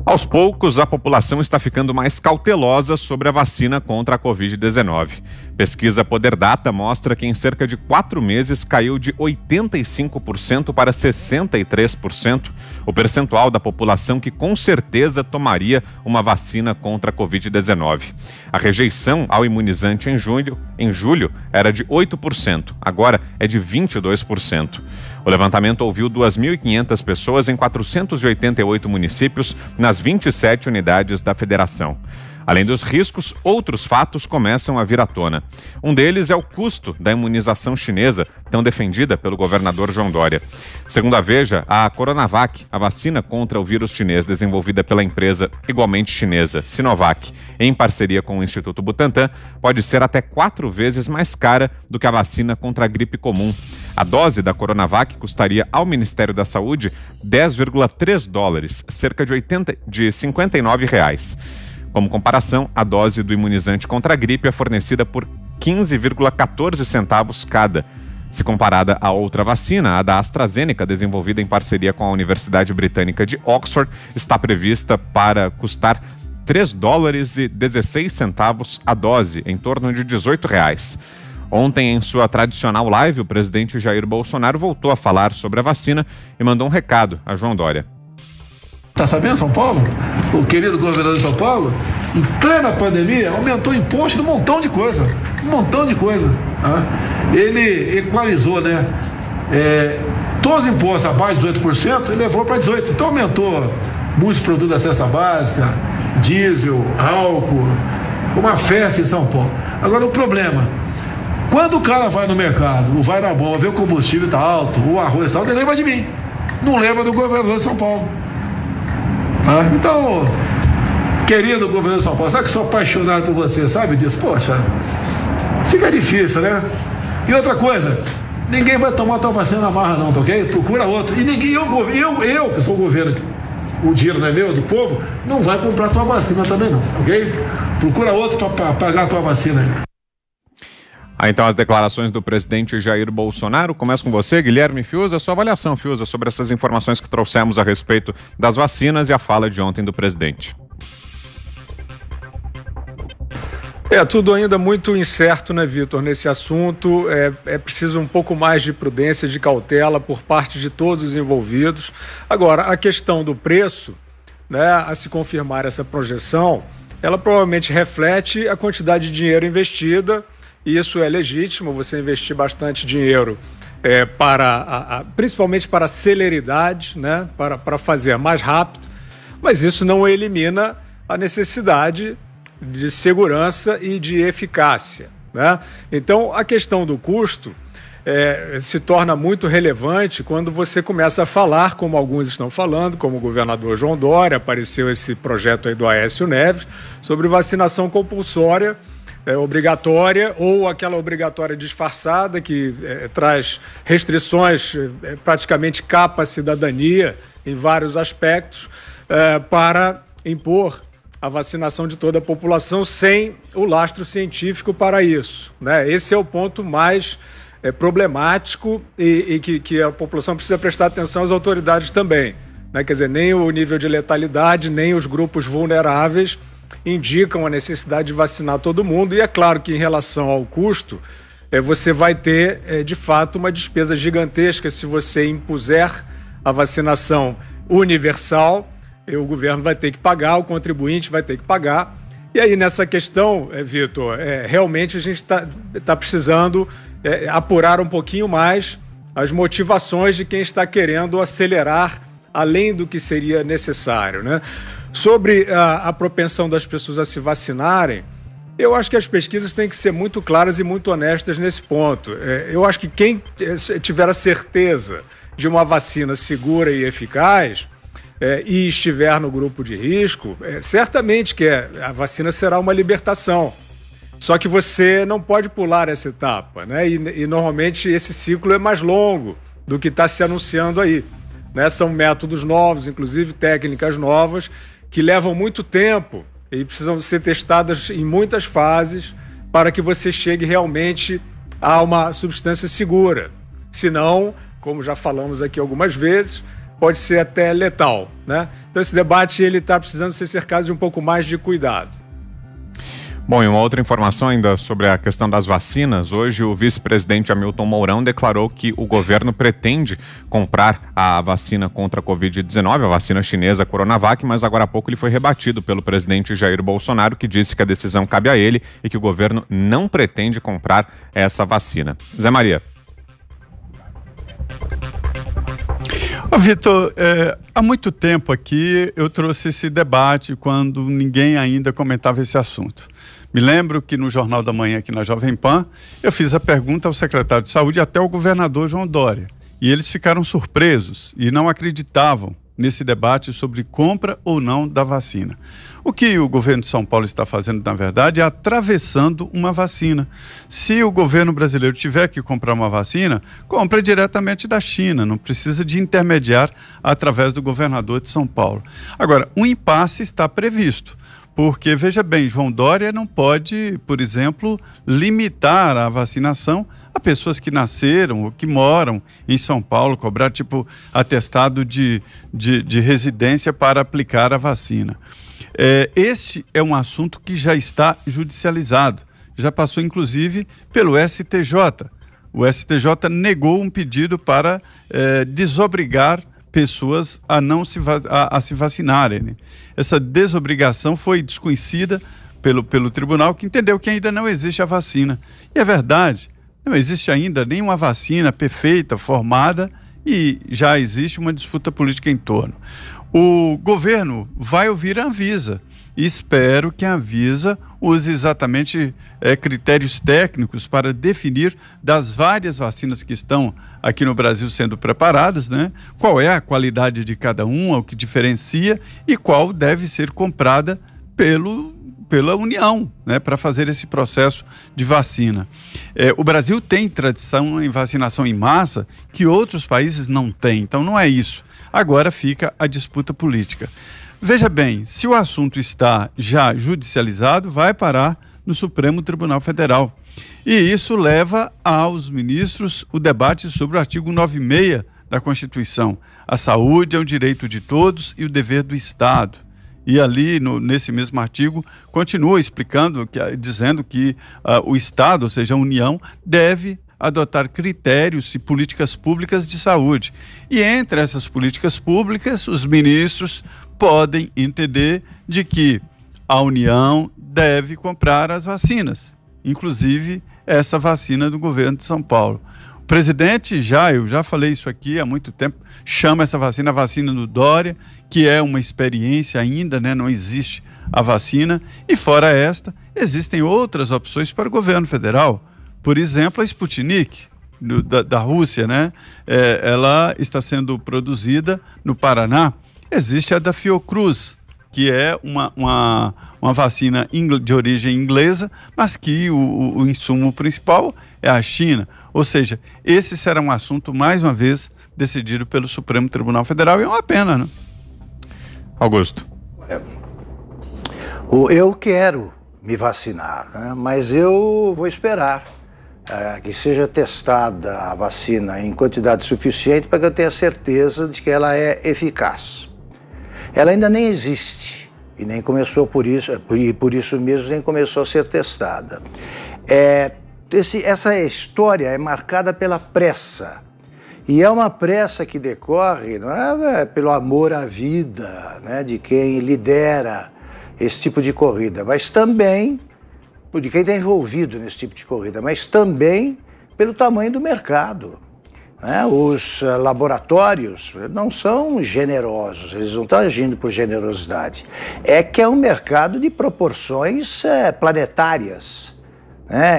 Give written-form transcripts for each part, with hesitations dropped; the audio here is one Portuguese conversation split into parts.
Aos poucos, a população está ficando mais cautelosa sobre a vacina contra a Covid-19. Pesquisa Poder Data mostra que em cerca de 4 meses caiu de 85% para 63% o percentual da população que com certeza tomaria uma vacina contra a Covid-19. A rejeição ao imunizante em julho era de 8%, agora é de 22%. O levantamento ouviu 2.500 pessoas em 488 municípios nas 27 unidades da federação. Além dos riscos, outros fatos começam a vir à tona. Um deles é o custo da imunização chinesa, tão defendida pelo governador João Dória. Segundo a Veja, a Coronavac, a vacina contra o vírus chinês desenvolvida pela empresa igualmente chinesa, Sinovac, em parceria com o Instituto Butantan, pode ser até 4 vezes mais cara do que a vacina contra a gripe comum. A dose da Coronavac custaria ao Ministério da Saúde $10,3, cerca de R$ 59. Como comparação, a dose do imunizante contra a gripe é fornecida por 15,14 centavos cada. Se comparada a outra vacina, a da AstraZeneca, desenvolvida em parceria com a Universidade Britânica de Oxford, está prevista para custar $3,16 a dose, em torno de R$ 18. Ontem, em sua tradicional live, o presidente Jair Bolsonaro voltou a falar sobre a vacina e mandou um recado a João Dória. Tá sabendo, São Paulo? O querido governador de São Paulo, em plena pandemia, aumentou o imposto de um montão de coisa. Ele equalizou, né? Todos os impostos abaixo de 18%, ele levou para 18%. Então aumentou muitos produtos da cesta básica, diesel, álcool, uma festa em São Paulo. Agora o problema, quando o cara vai no mercado, ou vai na bomba, vê o combustível tá alto, o arroz está alto, ele lembra de mim. Não lembra do governador de São Paulo. Então, querido governador de São Paulo, sabe que sou apaixonado por você, sabe disso? Poxa, fica difícil, né? E outra coisa, ninguém vai tomar tua vacina na marra não, tá ok? Procura outro. E ninguém, eu que sou o governo, o dinheiro não é meu, do povo, não vai comprar tua vacina também não, ok? Procura outro para pagar a tua vacina aí. Então as declarações do presidente Jair Bolsonaro. Começo com você, Guilherme Fiuza. Sua avaliação, Fiuza, sobre essas informações que trouxemos a respeito das vacinas e a fala de ontem do presidente. Tudo ainda muito incerto, né, Vitor, nesse assunto. É preciso um pouco mais de prudência, de cautela por parte de todos os envolvidos. Agora, a questão do preço, né, a se confirmar essa projeção, ela provavelmente reflete a quantidade de dinheiro investida. Isso é legítimo, você investir bastante dinheiro principalmente para a celeridade, né? para fazer mais rápido, mas isso não elimina a necessidade de segurança e de eficácia, né? Então, a questão do custo se torna muito relevante quando você começa a falar, como alguns estão falando, como o governador João Dória, apareceu esse projeto aí do Aécio Neves, sobre vacinação compulsória, obrigatória, ou aquela obrigatória disfarçada que traz restrições, praticamente capa a cidadania em vários aspectos, para impor a vacinação de toda a população sem o lastro científico para isso, né? Esse é o ponto mais problemático e que a população precisa prestar atenção, às autoridades também, né? Quer dizer, nem o nível de letalidade, nem os grupos vulneráveis indicam a necessidade de vacinar todo mundo. E é claro que em relação ao custo, você vai ter, de fato, uma despesa gigantesca se você impuser a vacinação universal. O governo vai ter que pagar, o contribuinte vai ter que pagar. E aí, nessa questão, Vitor, realmente a gente tá precisando apurar um pouquinho mais as motivações de quem está querendo acelerar além do que seria necessário, né? Sobre a propensão das pessoas a se vacinarem, eu acho que as pesquisas têm que ser muito claras e muito honestas nesse ponto. Eu acho que quem tiver a certeza de uma vacina segura e eficaz e estiver no grupo de risco, certamente que a vacina será uma libertação. Só que você não pode pular essa etapa, né? E normalmente esse ciclo é mais longo do que está se anunciando aí, né? São métodos novos, inclusive técnicas novas, que levam muito tempo e precisam ser testadas em muitas fases para que você chegue realmente a uma substância segura. Senão, como já falamos aqui algumas vezes, pode ser até letal, né? Então esse debate ele está precisando ser cercado de um pouco mais de cuidado. Bom, e uma outra informação ainda sobre a questão das vacinas. Hoje o vice-presidente Hamilton Mourão declarou que o governo pretende comprar a vacina contra a Covid-19, a vacina chinesa Coronavac, mas agora há pouco ele foi rebatido pelo presidente Jair Bolsonaro, que disse que a decisão cabe a ele e que o governo não pretende comprar essa vacina. Zé Maria. Vitor, há muito tempo aqui eu trouxe esse debate quando ninguém ainda comentava esse assunto. Me lembro que no Jornal da Manhã, aqui na Jovem Pan, eu fiz a pergunta ao secretário de Saúde e até ao governador João Dória. E eles ficaram surpresos e não acreditavam nesse debate sobre compra ou não da vacina. O que o governo de São Paulo está fazendo, na verdade, é atravessando uma vacina. Se o governo brasileiro tiver que comprar uma vacina, compra diretamente da China, não precisa de intermediar através do governador de São Paulo. Agora, um impasse está previsto. Porque, veja bem, João Dória não pode, por exemplo, limitar a vacinação a pessoas que nasceram ou que moram em São Paulo, cobrar tipo atestado de residência para aplicar a vacina. Este é um assunto que já está judicializado, já passou inclusive pelo STJ. O STJ negou um pedido para desobrigar pessoas a se vacinarem, né? Essa desobrigação foi desconhecida pelo tribunal, que entendeu que ainda não existe a vacina. E é verdade, não existe ainda nenhuma vacina perfeita, formada, e já existe uma disputa política em torno. O governo vai ouvir a Anvisa. Espero que a Anvisa use exatamente critérios técnicos para definir das várias vacinas que estão aqui no Brasil sendo preparadas, né? Qual é a qualidade de cada uma, o que diferencia e qual deve ser comprada pela União, né, para fazer esse processo de vacina. O Brasil tem tradição em vacinação em massa que outros países não têm, então não é isso. Agora fica a disputa política. Veja bem, se o assunto está já judicializado, vai parar no Supremo Tribunal Federal. E isso leva aos ministros o debate sobre o artigo 96 da Constituição. A saúde é um direito de todos e o dever do Estado. E ali, nesse mesmo artigo, continua explicando, dizendo que o Estado, ou seja, a União, deve adotar critérios e políticas públicas de saúde. E entre essas políticas públicas, os ministros podem entender de que a União deve comprar as vacinas, inclusive essa vacina do governo de São Paulo. O presidente eu já falei isso aqui há muito tempo, chama essa vacina a vacina do Dória, que é uma experiência ainda, né? Não existe a vacina, e fora esta, existem outras opções para o governo federal. Por exemplo, a Sputnik, da Rússia, né? Ela está sendo produzida no Paraná. Existe a da Fiocruz, que é uma vacina de origem inglesa, mas que o insumo principal é a China. Ou seja, esse será um assunto, mais uma vez, decidido pelo Supremo Tribunal Federal, e é uma pena, né? Augusto. Eu quero me vacinar, né? Mas eu vou esperar que seja testada a vacina em quantidade suficiente para que eu tenha certeza de que ela é eficaz. Ela ainda nem existe e nem começou por isso mesmo nem começou a ser testada. Essa história é marcada pela pressa, e é uma pressa que decorre não é pelo amor à vida, né, de quem lidera esse tipo de corrida, mas também de quem está envolvido nesse tipo de corrida, mas também pelo tamanho do mercado. Os laboratórios não são generosos, eles não estão agindo por generosidade. É que é um mercado de proporções planetárias.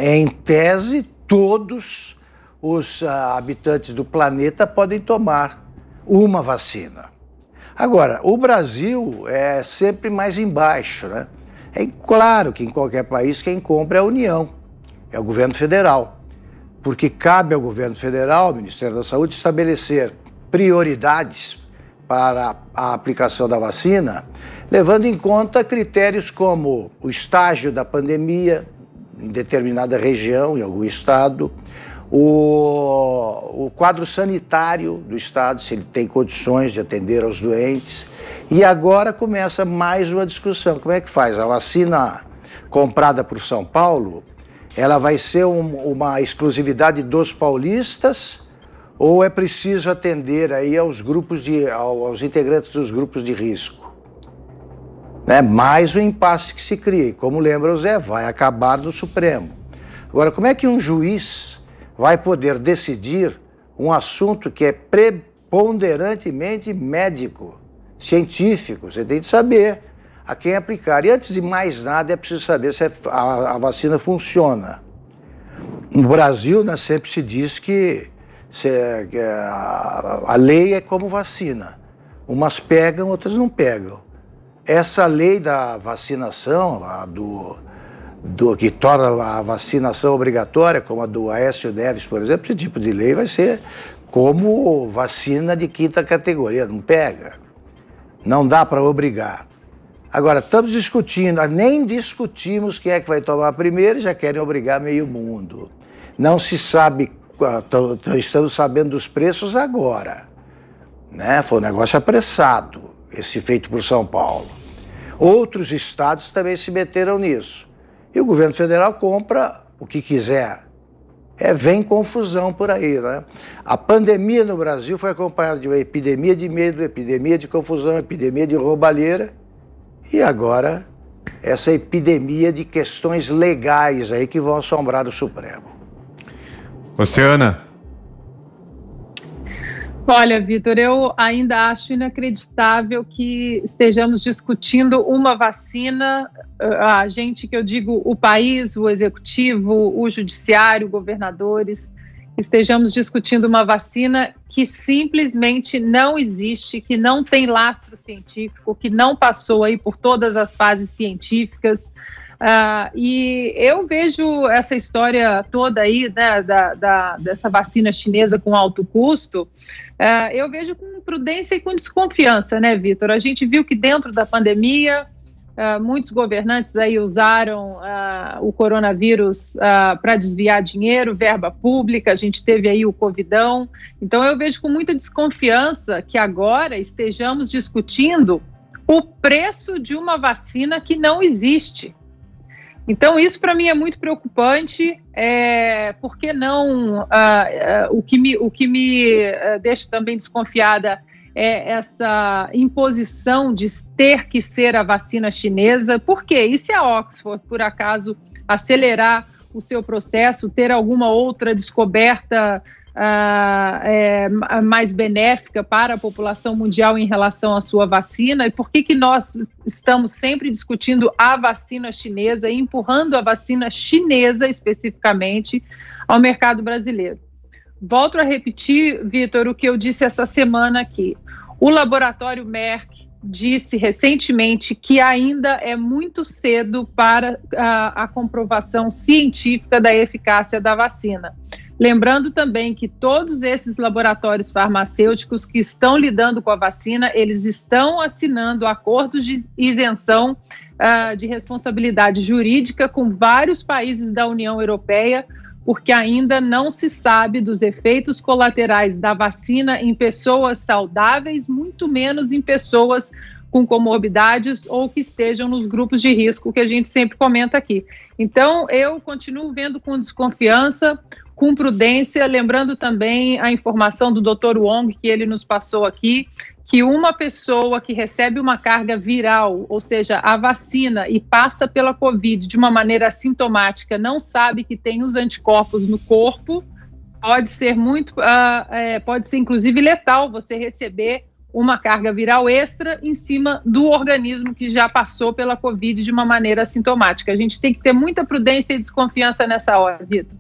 Em tese, todos os habitantes do planeta podem tomar uma vacina. Agora, o Brasil é sempre mais embaixo, né? É claro que em qualquer país quem compra é a União, é o governo federal. Porque cabe ao governo federal, ao Ministério da Saúde, estabelecer prioridades para a aplicação da vacina, levando em conta critérios como o estágio da pandemia em determinada região, em algum estado, o quadro sanitário do Estado, se ele tem condições de atender aos doentes. E agora começa mais uma discussão. Como é que faz? A vacina comprada por São Paulo, ela vai ser uma exclusividade dos paulistas ou é preciso atender aí aos integrantes dos grupos de risco? Mais o impasse que se cria. E como lembra o Zé, vai acabar no Supremo. Agora, como é que um juiz vai poder decidir um assunto que é preponderantemente médico, científico? Você tem que saber a quem aplicar. E antes de mais nada, é preciso saber se a vacina funciona. No Brasil, né, sempre se diz que a lei é como vacina. Umas pegam, outras não pegam. Essa lei da vacinação, que torna a vacinação obrigatória, como a do Aécio Neves, por exemplo, esse tipo de lei vai ser como vacina de 5ª categoria, não pega. Não dá para obrigar. Agora, estamos discutindo, nem discutimos quem é que vai tomar primeiro, já querem obrigar meio mundo. Não se sabe, estamos sabendo dos preços agora, né? Foi um negócio apressado, esse feito por São Paulo. Outros estados também se meteram nisso. E o governo federal compra o que quiser. Vem confusão por aí, né? A pandemia no Brasil foi acompanhada de uma epidemia de medo, epidemia de confusão, epidemia de roubalheira. E agora, essa epidemia de questões legais aí que vão assombrar o Supremo. Oceana. Olha, Vitor, eu ainda acho inacreditável que estejamos discutindo uma vacina, a gente que eu digo o país, o executivo, o judiciário, governadores, estejamos discutindo uma vacina que simplesmente não existe, que não tem lastro científico, que não passou aí por todas as fases científicas. E eu vejo essa história toda aí, né, dessa vacina chinesa com alto custo, eu vejo com prudência e com desconfiança, né, Vitor? A gente viu que dentro da pandemia, muitos governantes aí usaram o coronavírus para desviar dinheiro, verba pública, a gente teve aí o Covidão. Então eu vejo com muita desconfiança que agora estejamos discutindo o preço de uma vacina que não existe. Então, isso para mim é muito preocupante, porque não, o que me deixa também desconfiada é essa imposição de ter que ser a vacina chinesa. Por quê? E se a Oxford, por acaso, acelerar o seu processo, ter alguma outra descoberta mais benéfica para a população mundial em relação à sua vacina? E por que nós estamos sempre discutindo a vacina chinesa e empurrando a vacina chinesa especificamente ao mercado brasileiro? Volto a repetir, Vitor, o que eu disse essa semana aqui. O laboratório Merck disse recentemente que ainda é muito cedo para a comprovação científica da eficácia da vacina. Lembrando também que todos esses laboratórios farmacêuticos que estão lidando com a vacina, eles estão assinando acordos de isenção de responsabilidade jurídica com vários países da União Europeia, porque ainda não se sabe dos efeitos colaterais da vacina em pessoas saudáveis, muito menos em pessoas com comorbidades ou que estejam nos grupos de risco, que a gente sempre comenta aqui. Então, eu continuo vendo com desconfiança, com prudência, lembrando também a informação do Dr. Wong, que ele nos passou aqui, que uma pessoa que recebe uma carga viral, ou seja, a vacina, e passa pela Covid de uma maneira assintomática, não sabe que tem os anticorpos no corpo, pode ser pode ser inclusive letal você receber uma carga viral extra em cima do organismo que já passou pela Covid de uma maneira assintomática. A gente tem que ter muita prudência e desconfiança nessa hora, Vitor.